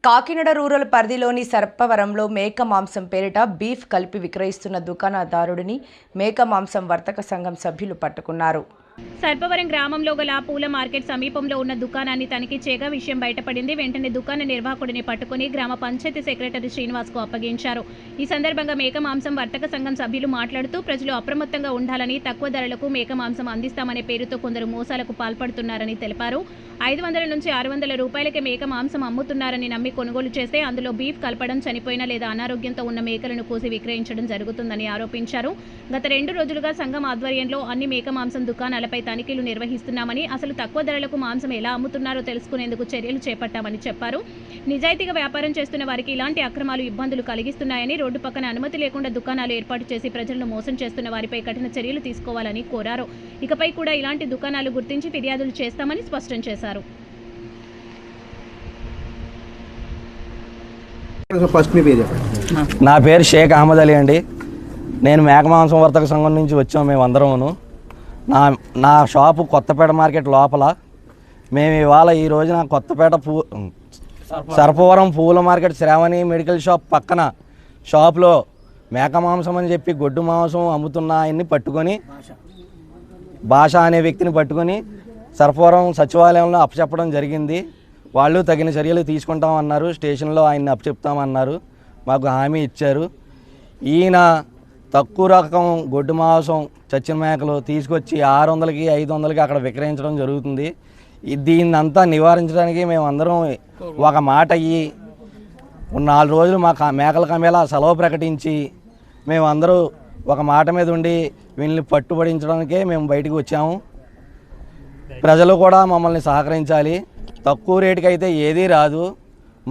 Kakinada rural పరిధిలోని సర్పవరంలో మేక మాంసం పేరిట బీఫ్ కలిపి విక్రయిస్తున్న దుకాణదారుడిని మేక మాంసం వర్తక సంఘం సభ్యులు పట్టుకున్నారు. సర్పవరం గ్రామంలో గల పూల మార్కెట్ సమీపంలో ఉన్న దుకాణాన్ని తనిఖీ చేయగా విషయం బయటపడింది. వెంటనే దుకాణ నిర్వాహకుడిని పట్టుకుని గ్రామ పంచాయతీ సెక్రటరీ శ్రీనివాస్కు అప్పగించారు. ఈ సందర్భంగా మేక మాంసం వర్తక సంఘం సభ్యులు మాట్లాడుతూ ప్రజలు అప్రమత్తంగా ఉండాలని, తక్కువ ధరలకు మేక మాంసం అందిస్తామనే పేరుతో కొందరు మోసాలకు పాల్పడుతున్నారని తెలిపారు. 500 నుంచి 600 రూపాయలకే మేక మాంసం అమ్ముతున్నారని నమ్మి కొనుగోలు చేస్తే అందులో బీఫ్ కలపడం, చనిపోయిన లేదా అనారోగ్యంతో ఉన్న మేకలను కోసి విక్రయించడం జరుగుతుందని ఆరోపించారు. గత 2 రోజులుగా సంఘం ఆధ్వర్యంలో అన్ని మేక మాంసం దుకాణాలపై తనిఖీలు నిర్వహిస్తున్నామని, అసలు తక్కువ ధరలకు మాంసం ఎలా అమ్ముతున్నారో తెలుసుకునేందుకు చర్యలు చేపట్టామని చెప్పారు. నిజాయితీగా వ్యాపారం చేస్తున్న వారికి ఇలాంటి అక్రమాలు ఇబ్బందులు కలిగిస్తున్నాయని, రోడ్డు పక్కన అనుమతి లేకుండా దుకాణాలు ఏర్పాటు చేసి ప్రజలను మోసం చేస్తున్న వారిపై కఠిన చర్యలు తీసుకోవాలని కోరారు. ఇకపై కూడా ఇలాంటి దుకాణాలు గుర్తించి ఫిర్యాదులు చేస్తామని స్పష్టం చేశారు. నా పేరు షేక్ అహ్మద్ అలీ అండి. నేను మేక మాంసం వర్తక సంఘం నుంచి వచ్చాము. మేము అందరమును నా షాపు కొత్తపేట మార్కెట్ లోపల. మేము ఇవాళ ఈ రోజున కొత్తపేట సర్పవరం పూల మార్కెట్ శ్రావణి మెడికల్ షాప్ పక్కన షాప్లో మేక మాంసం అని చెప్పి గొడ్డు మాంసం అమ్ముతున్న ఆయన్ని పట్టుకొని, భాష అనే వ్యక్తిని పట్టుకొని సర్పవరం సచివాలయంలో అప్పచెప్పడం జరిగింది. వాళ్ళు తగిన చర్యలు తీసుకుంటామన్నారు. స్టేషన్లో ఆయన్ని అప్పచెప్తామన్నారు. మాకు హామీ ఇచ్చారు. ఈయన తక్కువ రకం గొడ్డు మాంసం చచ్చిన మేకలు తీసుకొచ్చి 600కి 500కి అక్కడ విక్రయించడం జరుగుతుంది. దీన్నంతా నివారించడానికి మేము అందరం ఒక మాట అయ్యి 4 రోజులు మా మేకల కమేలా సెలవు ప్రకటించి మేమందరూ ఒక మాట మీద ఉండి వీళ్ళని పట్టుబడించడానికే మేము బయటికి వచ్చాము. ప్రజలు కూడా మమ్మల్ని సహకరించాలి. తక్కువ రేటుకి అయితే ఏదీ రాదు.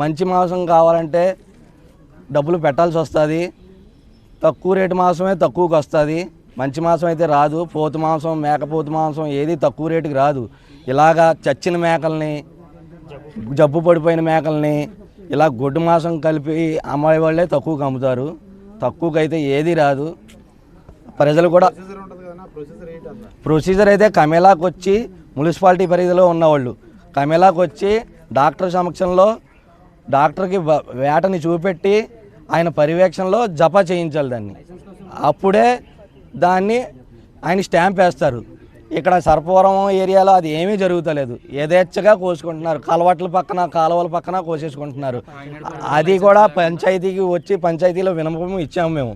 మంచి మాంసం కావాలంటే డబ్బులు పెట్టాల్సి వస్తుంది. తక్కువ రేటు మాంసమే తక్కువకి వస్తుంది. మంచి మాంసం అయితే రాదు. పోతు మాంసం, మేకపోతు మాంసం ఏది తక్కువ రేటుకి రాదు. ఇలాగా చచ్చిన మేకల్ని, జబ్బు పడిపోయిన మేకల్ని ఇలా గొడ్డు మాంసం కలిపి అమ్మే వాళ్ళే తక్కువకి అమ్ముతారు. తక్కువకి అయితే ఏది రాదు. ప్రజలు కూడా ప్రొసీజర్ అయితే కమేలాకు వచ్చి మున్సిపాలిటీ పరిధిలో ఉన్నవాళ్ళు కమేలాకు వచ్చి డాక్టర్ సమక్షంలో డాక్టర్కి వేటని చూపెట్టి ఆయన పర్యవేక్షణలో జపా చేయించాలి దాన్ని. అప్పుడే దాన్ని ఆయన స్టాంప్ వేస్తారు. ఇక్కడ సర్పవరం ఏరియాలో అది ఏమీ జరుగుతలేదు. యథేచ్ఛగా కోసుకుంటున్నారు. కలవట్ల పక్కన, కాలువల పక్కన కోసేసుకుంటున్నారు. అది కూడా పంచాయతీకి వచ్చి పంచాయతీలో విన్నపం ఇచ్చాము మేము.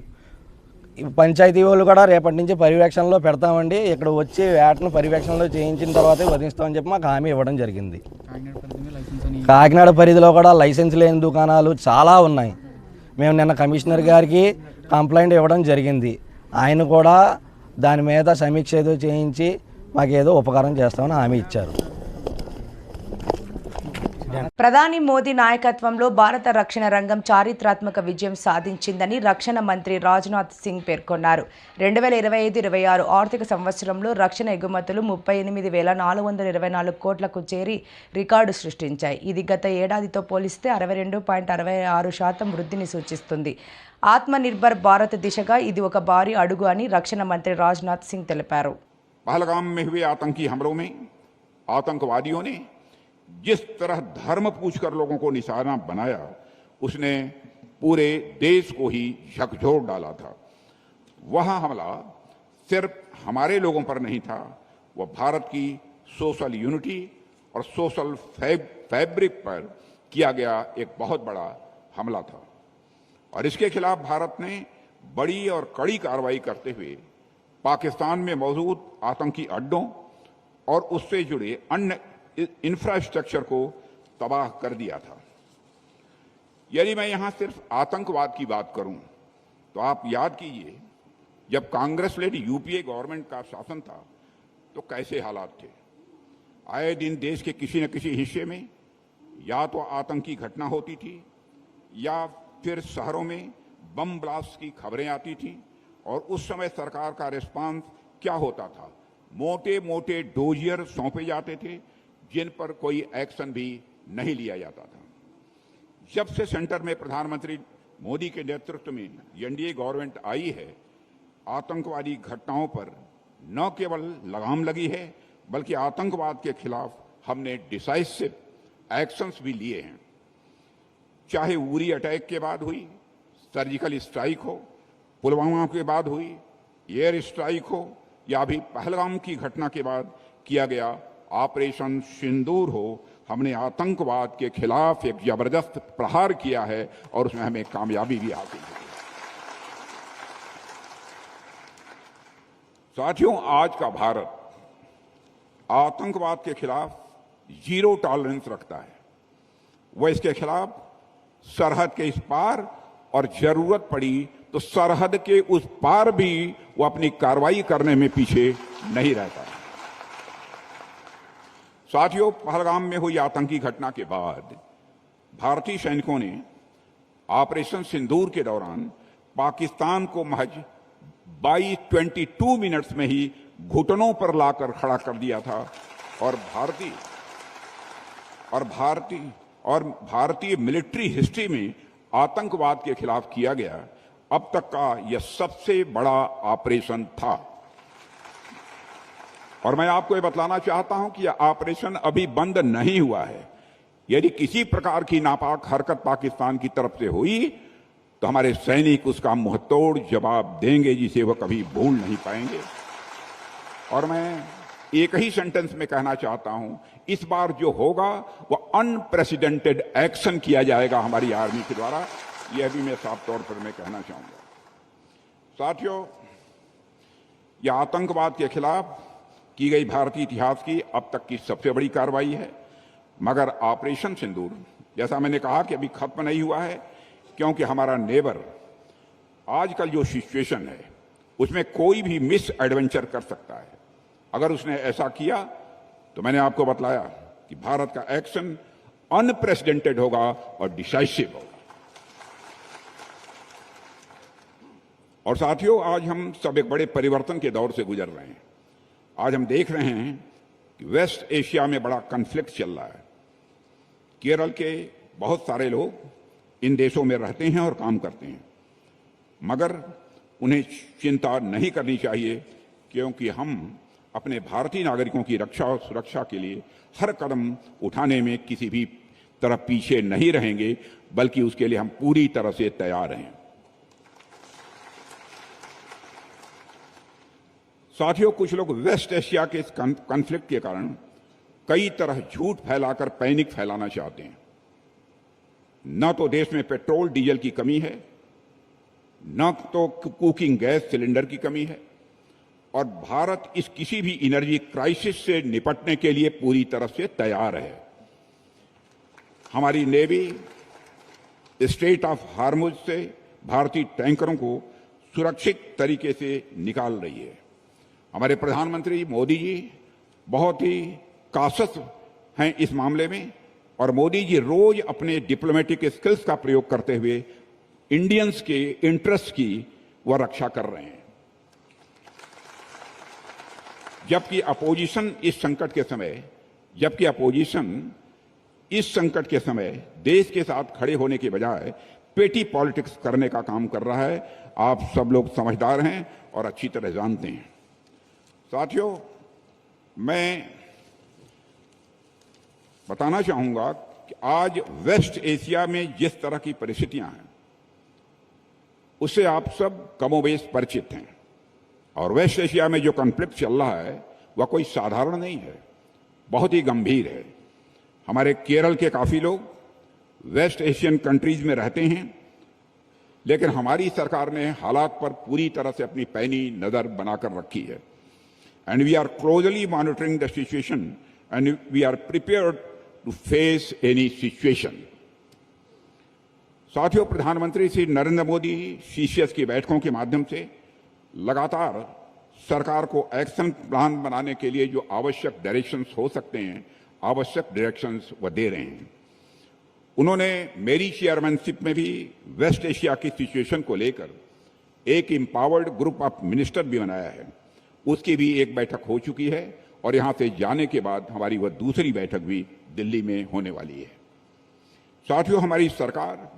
పంచాయతీ వాళ్ళు కూడా రేపటి నుంచి పర్యవేక్షణలో పెడతామండి, ఇక్కడ వచ్చి వేటను పర్యవేక్షణలో చేయించిన తర్వాతే వదిలిస్తామని చెప్పి మాకు హామీ ఇవ్వడం జరిగింది. కాకినాడ పరిధిలో కూడా లైసెన్స్ లేని దుకాణాలు చాలా ఉన్నాయి. మేము నిన్న కమిషనర్ గారికి కంప్లైంట్ ఇవ్వడం జరిగింది. ఆయన కూడా దాని మీద సమీక్ష ఏదో చేయించి మాకేదో ఉపకారం చేస్తామని హామీ ఇచ్చారు. ప్రధాని మోదీ నాయకత్వంలో భారత రక్షణ రంగం చారిత్రాత్మక విజయం సాధించిందని రక్షణ మంత్రి రాజ్నాథ్ సింగ్ పేర్కొన్నారు. 2025-26 ఆర్థిక సంవత్సరంలో రక్షణ ఎగుమతులు 38,424 కోట్లకు చేరి రికార్డు సృష్టించాయి. ఇది గత ఏడాదితో పోలిస్తే 62.66% వృద్ధిని సూచిస్తుంది. ఆత్మనిర్భర్ భారత్ దిశగా ఇది ఒక భారీ అడుగు అని రక్షణ మంత్రి రాజ్నాథ్ సింగ్ తెలిపారు. पहलगाम में हुए आतंकी हमलों में आतंकवादियों ने जिस तरह धर्म पूछकर लोगों को निशाना बनाया, उसने पूरे देश को ही झकझोर डाला था। वह हमला सिर्फ हमारे लोगों पर नहीं था, वह भारत की सोशल यूनिटी और सोशल फैब्रिक पर किया गया एक बहुत बड़ा हमला था। और इसके खिलाफ भारत ने बड़ी और कड़ी कार्रवाई करते हुए पाकिस्तान में मौजूद आतंकी अड्डों और उससे जुड़े अन्य इंफ्रास्ट्रक्चर को तबाह कर दिया था। यदि मैं यहां सिर्फ आतंकवाद की बात करूं तो आप याद कीजिए, जब कांग्रेस लेड यूपीए गवर्नमेंट का शासन था तो कैसे हालात थे। आए दिन देश के किसी न किसी हिस्से में या तो आतंकी घटना होती थी या फिर शहरों में बम ब्लास्ट की खबरें आती थी। और उस समय सरकार का रिस्पांस क्या होता था? मोटे मोटे डोजियर सौंपे जाते थे जिन पर कोई एक्शन भी नहीं लिया जाता था। जब से सेंटर में प्रधानमंत्री मोदी के नेतृत्व में एनडीए गवर्नमेंट आई है, आतंकवादी घटनाओं पर न केवल लगाम लगी है बल्कि आतंकवाद के खिलाफ हमने डिसाइसिव एक्शंस भी लिए हैं। चाहे उरी अटैक के बाद हुई, सर्जिकल स्ट्राइक हो, पुलवामा के बाद हुई एयर स्ट्राइक हो, या अभी पहलगाम की घटना के बाद किया गया ऑपरेशन सिंदूर हो, हमने आतंकवाद के खिलाफ एक जबरदस्त प्रहार किया है और उसमें हमें कामयाबी भी हासिल की। साथियों, आज का भारत आतंकवाद के खिलाफ जीरो टॉलरेंस रखता है। वह इसके खिलाफ सरहद के इस पार और जरूरत पड़ी तो सरहद के उस पार भी वो अपनी कार्रवाई करने में पीछे नहीं रहता। साथियों, पहलगाम में हुई आतंकी घटना के बाद भारतीय सैनिकों ने ऑपरेशन सिंदूर के दौरान पाकिस्तान को महज 22 मिनट्स में ही घुटनों पर लाकर खड़ा कर दिया था और भारतीय मिलिट्री हिस्ट्री में आतंकवाद के खिलाफ किया गया अब तक का यह सबसे बड़ा ऑपरेशन था। और मैं आपको ये बतलाना चाहता हूं कि यह ऑपरेशन अभी बंद नहीं हुआ है। यदि किसी प्रकार की नापाक हरकत पाकिस्तान की तरफ से हुई तो हमारे सैनिक उसका मुंहतोड़ जवाब देंगे, जिसे वह कभी भूल नहीं पाएंगे। और मैं एक ही सेंटेंस में कहना चाहता हूं, इस बार जो होगा वह अनप्रेसिडेंटेड एक्शन किया जाएगा हमारी आर्मी के द्वारा। यह भी मैं साफ तौर पर मैं कहना चाहूंगा। साथियों, यह आतंकवाद के खिलाफ की गई भारतीय इतिहास की अब तक की सबसे बड़ी कार्रवाई है। मगर ऑपरेशन सिंदूर, जैसा मैंने कहा, कि अभी खत्म नहीं हुआ है, क्योंकि हमारा नेबर आजकल जो सिचुएशन है उसमें कोई भी मिस एडवेंचर कर सकता है। अगर उसने ऐसा किया तो मैंने आपको बतलाया कि भारत का एक्शन अनप्रेसिडेंटेड होगा और डिसाइसिव होगा। और साथियों, आज हम सब एक बड़े परिवर्तन के दौर से गुजर रहे हैं। आज हम देख रहे हैं कि वेस्ट एशिया में बड़ा कॉन्फ्लिक्ट चल रहा है। केरल के बहुत सारे लोग इन देशों में रहते हैं और काम करते हैं, मगर उन्हें चिंता नहीं करनी चाहिए, क्योंकि हम अपने भारतीय नागरिकों की रक्षा और सुरक्षा के लिए हर कदम उठाने में किसी भी तरह पीछे नहीं रहेंगे, बल्कि उसके लिए हम पूरी तरह से तैयार हैं। साथियों, कुछ लोग वेस्ट एशिया के इस कॉन्फ्लिक्ट के कारण कई तरह झूठ फैलाकर पैनिक फैलाना चाहते हैं। न तो देश में पेट्रोल डीजल की कमी है, न तो कुकिंग गैस सिलेंडर की कमी है, और भारत इस किसी भी एनर्जी क्राइसिस से निपटने के लिए पूरी तरह से तैयार है। हमारी नेवी स्ट्रेट ऑफ हार्मुज से भारतीय टैंकरों को सुरक्षित तरीके से निकाल रही है। हमारे प्रधानमंत्री मोदी जी बहुत ही कासस हैं इस मामले में, और मोदी जी रोज अपने डिप्लोमेटिक स्किल्स का प्रयोग करते हुए इंडियंस के इंटरेस्ट की वह रक्षा कर रहे हैं। जबकि अपोजिशन इस संकट के समय देश के साथ खड़े होने के बजाय पेटी पॉलिटिक्स करने का काम कर रहा है। आप सब लोग समझदार हैं और अच्छी तरह जानते हैं। साथियों, मैं बताना चाहूंगा कि आज वेस्ट एशिया में जिस तरह की परिस्थितियां हैं उससे आप सब कमोबेश परिचित हैं। और वेस्ट एशिया में जो कॉन्फ्लिक्ट चल रहा है वह कोई साधारण नहीं है, बहुत ही गंभीर है। हमारे केरल के काफी लोग वेस्ट एशियन कंट्रीज में रहते हैं, लेकिन हमारी सरकार ने हालात पर पूरी तरह से अपनी पैनी नजर बनाकर रखी है। And we are closely monitoring the situation and we are prepared to face any situation. साथियों, प्रधानमंत्री श्री नरेंद्र मोदी सीसीएस की बैठकों के माध्यम से लगातार सरकार को एक्शन प्लान बनाने के लिए जो आवश्यक डायरेक्शंस हो सकते हैं, आवश्यक डायरेक्शंस वह दे रहे हैं। उन्होंने मेरी चेयरमैनशिप में भी वेस्ट एशिया की सिचुएशन को लेकर एक एम्पावर्ड ग्रुप ऑफ मिनिस्टर भी बनाया है। उसकी भी एक बैठक हो चुकी है और यहां से जाने के बाद हमारी वह दूसरी बैठक भी दिल्ली में होने वाली है। साथियों, हमारी सरकार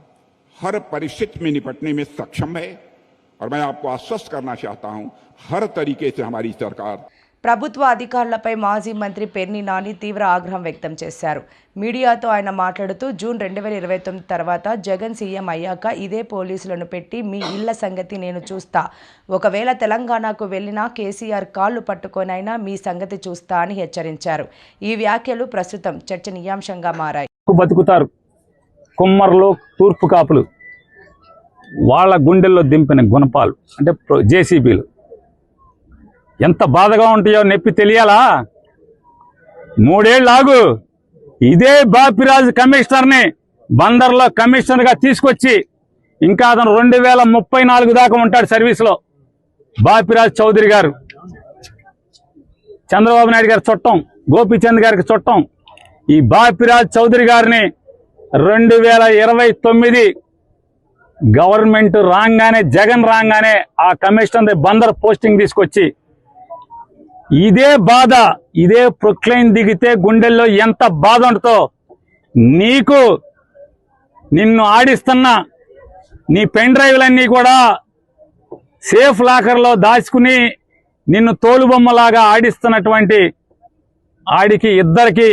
हर परिस्थिति में निपटने में सक्षम है और मैं आपको आश्वस्त करना चाहता हूं, हर तरीके से हमारी सरकार ప్రభుత్వ అధికారులపై మాజీ మంత్రి పెర్ని నాని తీవ్ర ఆగ్రహం వ్యక్తం చేశారు. మీడియాతో ఆయన మాట్లాడుతూ జూన్ 2029 తర్వాత జగన్ సీఎం అయ్యాక ఇదే పోలీసులను పెట్టి మీ ఇళ్ల సంగతి నేను చూస్తా, ఒకవేళ తెలంగాణకు వెళ్ళినా కేసీఆర్ కాళ్ళు పట్టుకొనైనా మీ సంగతి చూస్తా అని హెచ్చరించారు. ఈ వ్యాఖ్యలు ప్రస్తుతం చర్చనీయాంశంగా మారాయి. బతుకుతారు కుమ్మర్లు, తూర్పు కాపులు, వాళ్ళ గుండెల్లో దింపిన గుణపాలు అంటే జేసీబీలు ఎంత బాధగా ఉంటాయో నొప్పి తెలియాలా? 3 ఏళ్ళు ఆగు. ఇదే బాపిరాజు కమిషనర్ని బందర్లో కమిషనర్గా తీసుకొచ్చి ఇంకా అతను 2034 దాకా ఉంటాడు సర్వీస్లో. బాపిరాజు చౌదరి గారు చంద్రబాబు నాయుడు గారి చుట్టం, గోపీచంద్ గారికి చుట్టం. ఈ బాపిరాజు చౌదరి గారిని 2029 గవర్నమెంట్ రాగానే, జగన్ రాగానే ఆ కమిషనర్ బందర్ పోస్టింగ్ తీసుకొచ్చి ఇదే బాధ, ఇదే ప్రొక్లైన్ దిగితే గుండెల్లో ఎంత బాధ ఉంటుందో నీకు. నిన్ను ఆడిస్తున్న నీ పెన్ డ్రైవ్లన్నీ కూడా సేఫ్ లాకర్లో దాచుకుని నిన్ను తోలుబొమ్మలాగా ఆడిస్తున్నటువంటి ఆడికి ఇద్దరికి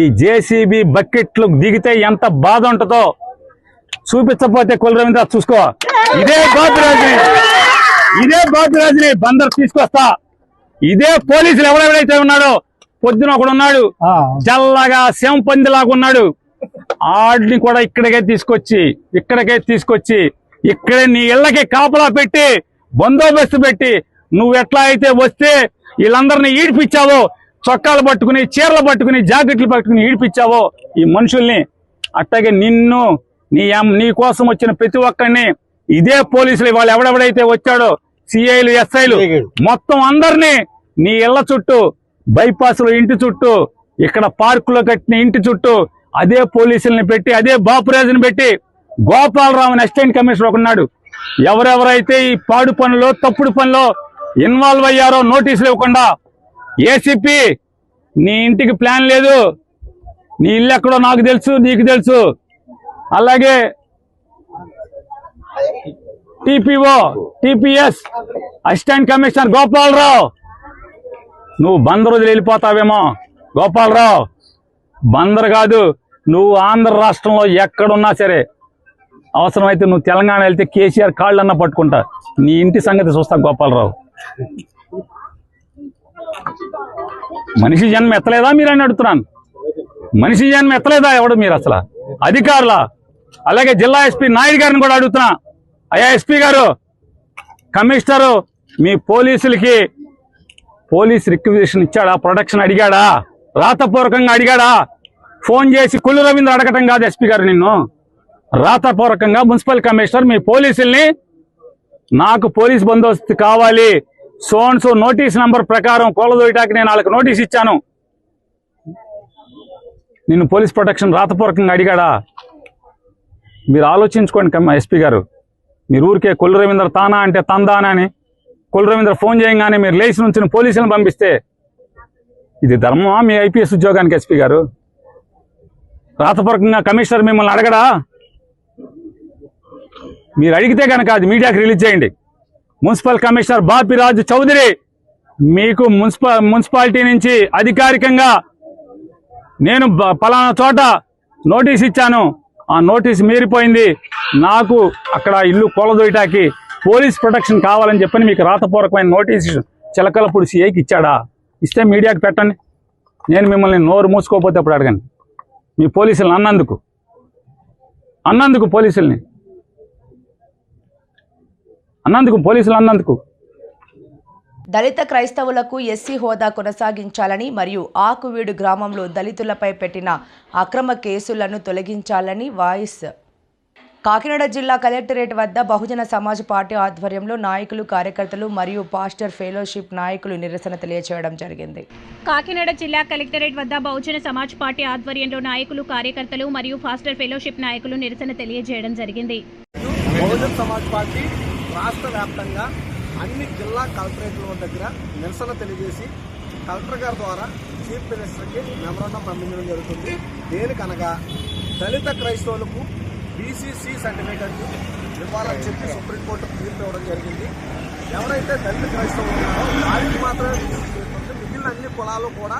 ఈ జేసీబీ బకెట్లు దిగితే ఎంత బాధ ఉంటుందో చూపించకపోతే కుల రవీంద్ర చూసుకో. ఇదే బాపిరాజుని బందర్ తీసుకొస్తా. ఇదే పోలీసులు ఎవరెవరైతే ఉన్నాడో, పొద్దున ఒకడు ఉన్నాడు చల్లగా శంపందిలాగా ఉన్నాడు, ఆడిని కూడా ఇక్కడికే తీసుకొచ్చి ఇక్కడే నీ ఇళ్ళకి కాపలా పెట్టి బందోబస్తు పెట్టి నువ్వు ఎట్లా అయితే వస్తే వీళ్ళందరినీ ఈడిపించావో, చొక్కాలు పట్టుకుని, చీరలు పట్టుకుని, జాకెట్లు పట్టుకుని ఈడిపించావో ఈ మనుషుల్ని, అట్లాగే నిన్ను నీ కోసం వచ్చిన ప్రతి ఒక్కరిని ఇదే పోలీసులు వాళ్ళు ఎవడెవడైతే వచ్చాడో సిఐలు, ఎస్ఐలు మొత్తం అందరినీ నీ ఇళ్ల చుట్టూ, బైపాస్లో ఇంటి చుట్టూ, ఇక్కడ పార్కులో కట్టిన ఇంటి చుట్టూ అదే పోలీసుల్ని పెట్టి, అదే బాపురాజుని పెట్టి, గోపాలరావు అని అసిస్టెంట్ కమిషనర్ ఒకన్నాడు. ఎవరెవరైతే ఈ పాడు పనులు, తప్పుడు పనులు ఇన్వాల్వ్ అయ్యారో నోటీసులు ఇవ్వకుండా, ఏసీపీ నీ ఇంటికి ప్లాన్ లేదు, నీ ఇల్లు ఎక్కడో నాకు తెలుసు, నీకు తెలుసు. అలాగే TPO, TPS assistant commissioner Gopalarao, నువ్వు బందర్ వదిలి వెళ్ళిపోతావేమో. గోపాలరావు, బందర్ కాదు, నువ్వు ఆంధ్ర రాష్ట్రంలో ఎక్కడున్నా సరే, అవసరమైతే నువ్వు తెలంగాణ వెళ్తే కేసీఆర్ కాళ్ళన్నా పట్టుకుంటా. నీ ఇంటి సంగతి చూస్తా గోపాలరావు. మనిషి జన్మ ఎత్తలేదా మీరని అడుగుతున్నాను. మనిషి జన్మ ఎత్తలేదా ఎవడు మీరు అసలు అధికారుల? అలాగే జిల్లా ఎస్పీ నాయుడు గారిని కూడా అడుగుతున్నా, అయ్యా ఎస్పీ గారు, కమిషనరు మీ పోలీసులకి పోలీస్ రిక్విజిషన్ ఇచ్చాడా? ప్రొటెక్షన్ అడిగాడా? రాతపూర్వకంగా అడిగాడా? ఫోన్ చేసి కుల్లు రవీంద్ర అడగటం కాదు ఎస్పీ గారు, నిన్ను రాతపూర్వకంగా మున్సిపల్ కమిషనర్ మీ పోలీసుల్ని నాకు పోలీస్ బందోబస్తు కావాలి, సోన్సో నోటీస్ నంబర్ ప్రకారం కోలదోయటానికి నేను వాళ్ళకి నోటీస్ ఇచ్చాను, నిన్ను పోలీస్ ప్రొటెక్షన్ రాతపూర్వకంగా అడిగాడా? మీరు ఆలోచించుకోండి ఎస్పీ గారు. మీరు ఊరికే కొల్లు రవీంద్ర తానా అంటే తందానా అని కొల్లు రవీంద్ర ఫోన్ చేయగానే మీరు లేచి నుంచి పోలీసులను పంపిస్తే ఇది ధర్మమా మీ ఐపీఎస్ ఉద్యోగానికి? ఎస్పీ గారు, రాతపూర్వకంగా కమిషనర్ మిమ్మల్ని అడగడా? మీరు అడిగితే కనుక అది మీడియాకి రిలీజ్ చేయండి. మున్సిపల్ కమిషనర్ బాపిరాజు చౌదరి మీకు మున్సిపాలిటీ నుంచి అధికారికంగా నేను పలానా చోట నోటీస్ ఇచ్చాను, ఆ నోటీస్ మీరిపోయింది, నాకు అక్కడ ఇల్లు కూలదోయటానికి పోలీస్ ప్రొటెక్షన్ కావాలని చెప్పని మీకు రాతపూర్వకమైన నోటీస్ చిలకలపూడి సిఐకి ఇచ్చాడా? ఇస్తే మీడియాకి పెట్టండి. నేను మిమ్మల్ని నోరు మూసుకోకపోతే అప్పుడు అడగండి. మీ పోలీసులను అన్నందుకు పోలీసులు అన్నందుకు దళిత క్రైస్తవులకు ఎస్సీ హోదా కొనసాగించాలని మరియు ఆకువీడు గ్రామంలో దళితులపై పెట్టిన అక్రమ కేసులను తొలగించాలని వాయిస్. కాకినాడ జిల్లా కలెక్టరేట్ వద్ద బహుజన సమాజ్ పార్టీ ఆధ్వర్యంలో నాయకులు, కార్యకర్తలు మరియు పాస్టర్ ఫెలోషిప్ నాయకులు నిరసన తెలియజేయడం జరిగింది. కాకినాడ జిల్లా కలెక్టరేట్ వద్ద బహుజన సమాజ్ పార్టీ ఆధ్వర్యంలో నాయకులు, కార్యకర్తలు మరియు పాస్టర్ ఫెలోషిప్ నాయకులు నిరసన తెలియజేయడం జరిగింది. బహుజన సమాజ్ పార్టీ రాష్ట్ర వ్యాప్తంగా అన్ని జిల్లా కలెక్టరేట్ల దగ్గర నిరసన తెలియజేసి కలెక్టర్ గారి ద్వారా చీఫ్ మినిస్టర్కి మెమరాండం పంపించడం జరుగుతుంది. దేనికనగా దళిత క్రైస్తవులకు బీసీసీ సర్టిఫికెట్ ఇవ్వాలని చెప్పి సుప్రీంకోర్టు తీర్పు ఇవ్వడం జరిగింది. ఎవరైతే దళిత క్రైస్తవులు ఉన్నారో వారికి మాత్రమే మిగిలిన అన్ని కులాలు కూడా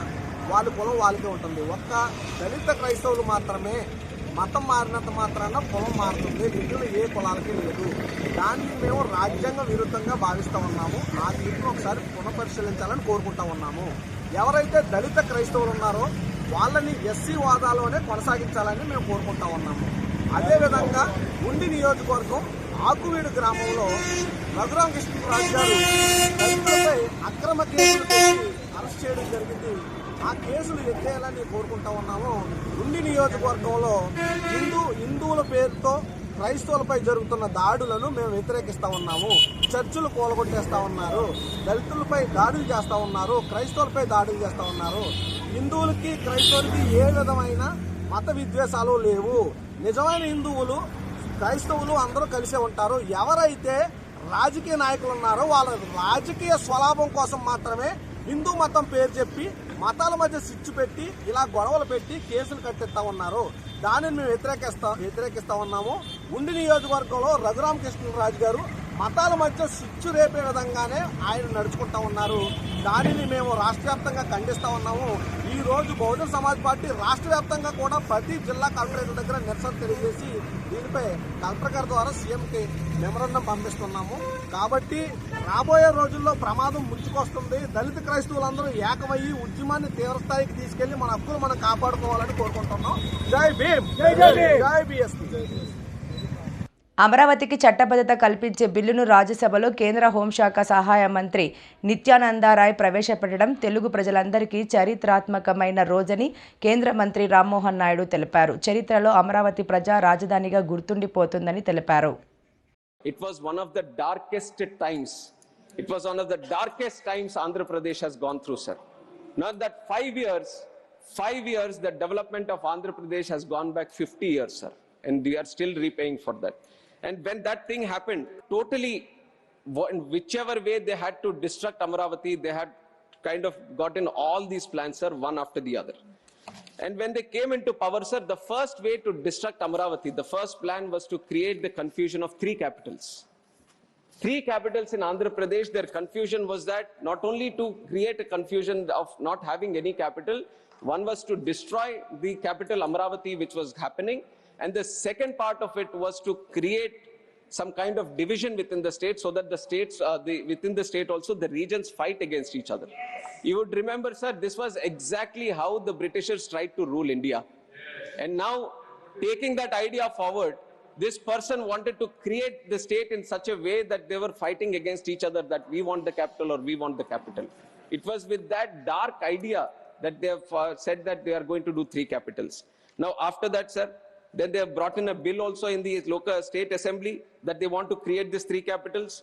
వాళ్ళ కులం వాళ్ళకే ఉంటుంది. ఒక్క దళిత క్రైస్తవులు మాత్రమే మతం మారినంత మాత్రాన కులం మారుతుంది, మిగిలిన ఏ కులాలకి లేదు. దాన్ని మేము రాజ్యాంగ విరుద్ధంగా భావిస్తూ ఉన్నాము. ఆ తీర్పును ఒకసారి పునఃపరిశీలించాలని కోరుకుంటా ఉన్నాము. ఎవరైతే దళిత క్రైస్తవులు ఉన్నారో వాళ్ళని ఎస్సీ హోదాలోనే కొనసాగించాలని మేము కోరుకుంటా ఉన్నాము. అదేవిధంగా ఉండి నియోజకవర్గం ఆకువీడు గ్రామంలో రఘురామకృష్ణరాజు గారు దళితులపై అక్రమ కేసులు పెట్టి అరెస్ట్ చేయడం జరిగింది. ఆ కేసులు ఎత్తేయాలని కోరుకుంటా ఉన్నాము. ఉండి నియోజకవర్గంలో హిందువుల పేరుతో క్రైస్తవులపై జరుగుతున్న దాడులను మేము వ్యతిరేకిస్తా ఉన్నాము. చర్చిలు కూలగొట్టేస్తా ఉన్నారు, దళితులపై దాడులు చేస్తా ఉన్నారు, క్రైస్తవులపై దాడులు చేస్తా ఉన్నారు. హిందువులకి క్రైస్తవులకి ఏ విధమైన మత విద్వేషాలు లేవు. నిజమైన హిందువులు క్రైస్తవులు అందరూ కలిసే ఉంటారు. ఎవరైతే రాజకీయ నాయకులు ఉన్నారో వాళ్ళ రాజకీయ స్వలాభం కోసం మాత్రమే హిందూ మతం పేరు చెప్పి మతాల మధ్య సిచ్చు పెట్టి ఇలా గొడవలు పెట్టి కేసులు కట్టిస్తా ఉన్నారు. దానిని మేము వ్యతిరేకిస్తా ఉన్నాము. ఉండి నియోజకవర్గంలో రఘురామకృష్ణరాజు గారు మతాల మధ్య సిచ్చు రేపే విధంగానే ఆయన నడుచుకుంటా ఉన్నారు. దానిని మేము రాష్ట్ర వ్యాప్తంగా ఖండిస్తా ఉన్నాము. ఈ రోజు బహుజన సమాజ్ పార్టీ రాష్ట్ర వ్యాప్తంగా కూడా ప్రతి జిల్లా కలెక్టరేట్ల దగ్గర నిరసన తెలియజేసి దీనిపై కలెక్టర్ గారి ద్వారా సీఎంకి మెమరాండం పంపిస్తున్నాము. కాబట్టి రాబోయే రోజుల్లో ప్రమాదం ముంచుకొస్తుంది. దళిత క్రైస్తవులందరూ ఏకమయ్యి ఉద్యమాన్ని తీవ్రస్థాయికి తీసుకెళ్లి మన హక్కులు మనం కాపాడుకోవాలని కోరుకుంటున్నాం. జై భీమ్, జై బీఎస్పీ. అమరావతికి చట్టబద్ధత కల్పించే బిల్లును రాజ్యసభలో కేంద్ర హోంశాఖ సహాయ మంత్రి నిత్యానందరాయ్ ప్రవేశపెట్టడం తెలుగు ప్రజలందరికీ చరిత్రాత్మకమైన రోజని కేంద్ర మంత్రి రామ్మోహన్ నాయుడు తెలిపారు. చరిత్రలో అమరావతి ప్రజా రాజధానిగా గుర్తుండిపోతుందని తెలిపారు. It was one of the darkest times. It was one of the darkest times Andhra Pradesh has gone through, sir. Now that 5 years, the development of Andhra Pradesh has gone back 50 years, sir. And we are still repaying for that. And when that thing happened, totally, whichever way they had to destruct Amaravati, they had kind of gotten all these plans, sir, one after the other. And when they came into power, sir, the first way to destruct Amaravati, the first plan was to create the confusion of 3 capitals. 3 capitals in Andhra Pradesh. Their confusion was that not only to create a confusion of not having any capital, one was to destroy the capital Amaravati, which was happening. And the second part of it was to create some kind of division within the state so that the states, within the state also, the regions fight against each other. You would remember, sir, this was exactly how the Britishers tried to rule India. And now, taking that idea forward, this person wanted to create the state in such a way that they were fighting against each other, that we want the capital or we want the capital. It was with that dark idea that they have said that they are going to do 3 capitals. Now, after that, sir, then they have brought in a bill also in the local state assembly that they want to create these 3 capitals.